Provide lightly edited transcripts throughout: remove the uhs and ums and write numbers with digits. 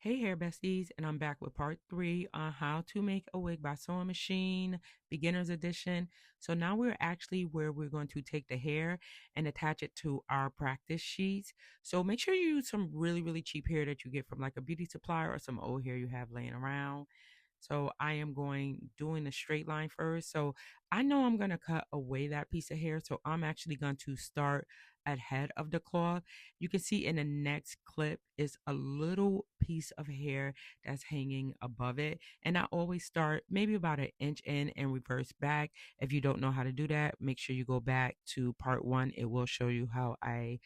Hey hair besties, and I'm back with part 3 on how to make a wig by sewing machine, beginner's edition. So now we're actually where we're going to take the hair and attach it to our practice sheets. So make sure you use some really cheap hair that you get from like a beauty supplier or some old hair you have laying around. So I am doing the straight line first. So I know I'm going to cut away that piece of hair. So I'm actually going to start ahead of the cloth. You can see in the next clip is a little piece of hair that's hanging above it. And I always start maybe about an inch in and reverse back. If you don't know how to do that, make sure you go back to part 1. It will show you how I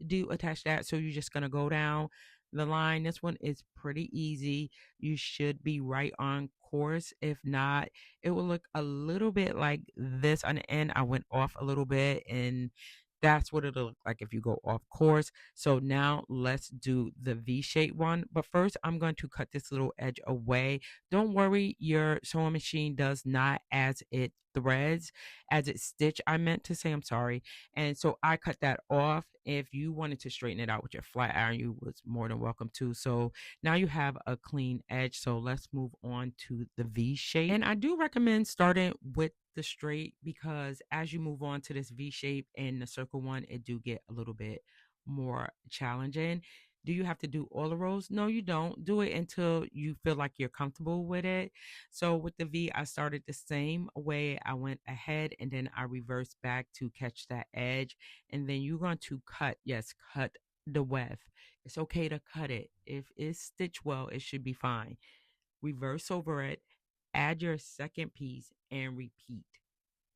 do attach that. So you're just going to go down the line. This one is pretty easy. You should be right on course. If not, it will look a little bit like this on the end. I went off a little bit, and that's what it'll look like if you go off course. So now let's do the V-shape one. But first, I'm going to cut this little edge away. Don't worry, your sewing machine does not as it threads, as it stitch. I meant to say, I'm sorry. And so I cut that off. If you wanted to straighten it out with your flat iron, you was more than welcome to. So now you have a clean edge. So let's move on to the V shape. And I do recommend starting with the straight because as you move on to this V shape and the circle one, it do get a little bit more challenging. Do you have to do all the rows? No, you don't. Do it until you feel like you're comfortable with it. So with the V, I started the same way. I went ahead and then I reversed back to catch that edge. And then you're going to cut, yes, cut the weft. It's okay to cut it. If it's stitched well, it should be fine. Reverse over it, add your second piece, and repeat.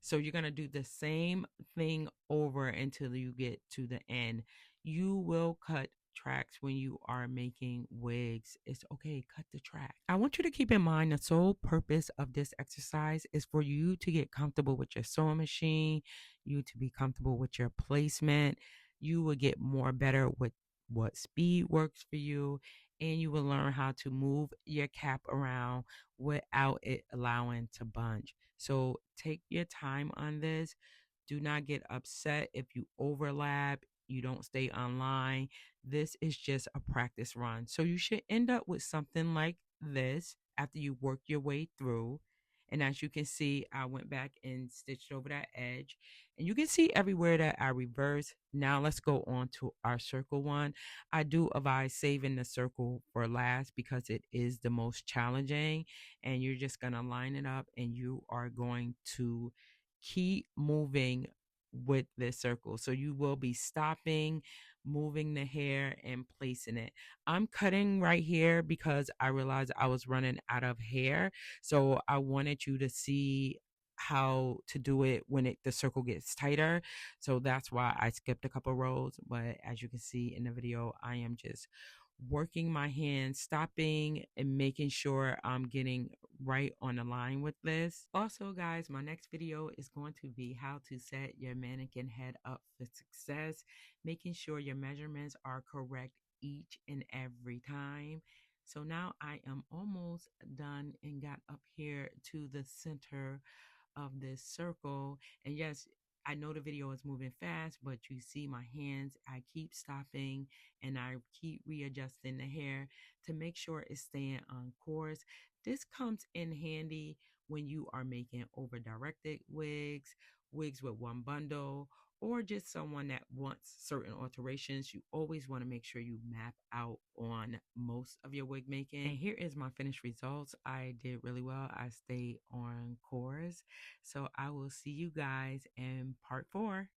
So you're going to do the same thing over until you get to the end. You will cut tracks when you are making wigs. It's okay, cut the track. I want you to keep in mind the sole purpose of this exercise is for you to get comfortable with your sewing machine, you to be comfortable with your placement. You will get more better with what speed works for you, and you will learn how to move your cap around without it allowing to bunch. So take your time on this. Do not get upset if you overlap, you don't stay online. This is just a practice run. So you should end up with something like this after you work your way through. And as you can see, I went back and stitched over that edge. And you can see everywhere that I reverse. Now let's go on to our circle one. I do advise saving the circle for last because it is the most challenging. And you're just going to line it up and you are going to keep moving with this circle. So you will be stopping, moving the hair, and placing it. I'm cutting right here because I realized I was running out of hair. So I wanted you to see how to do it when the circle gets tighter. So that's why I skipped a couple rows. But as you can see in the video, I am just working my hands, stopping and making sure I'm getting right on the line with this. Also, guys, my next video is going to be how to set your mannequin head up for success, making sure your measurements are correct each and every time. So now I am almost done and got up here to the center of this circle. And yes, I know the video is moving fast, but you see my hands. I keep stopping and I keep readjusting the hair to make sure it's staying on course. This comes in handy when you are making over directed wigs, wigs with one bundle, or just someone that wants certain alterations. You always want to make sure you map out on most of your wig making. And here is my finished results. I did really well. I stayed on course. So I will see you guys in part 4.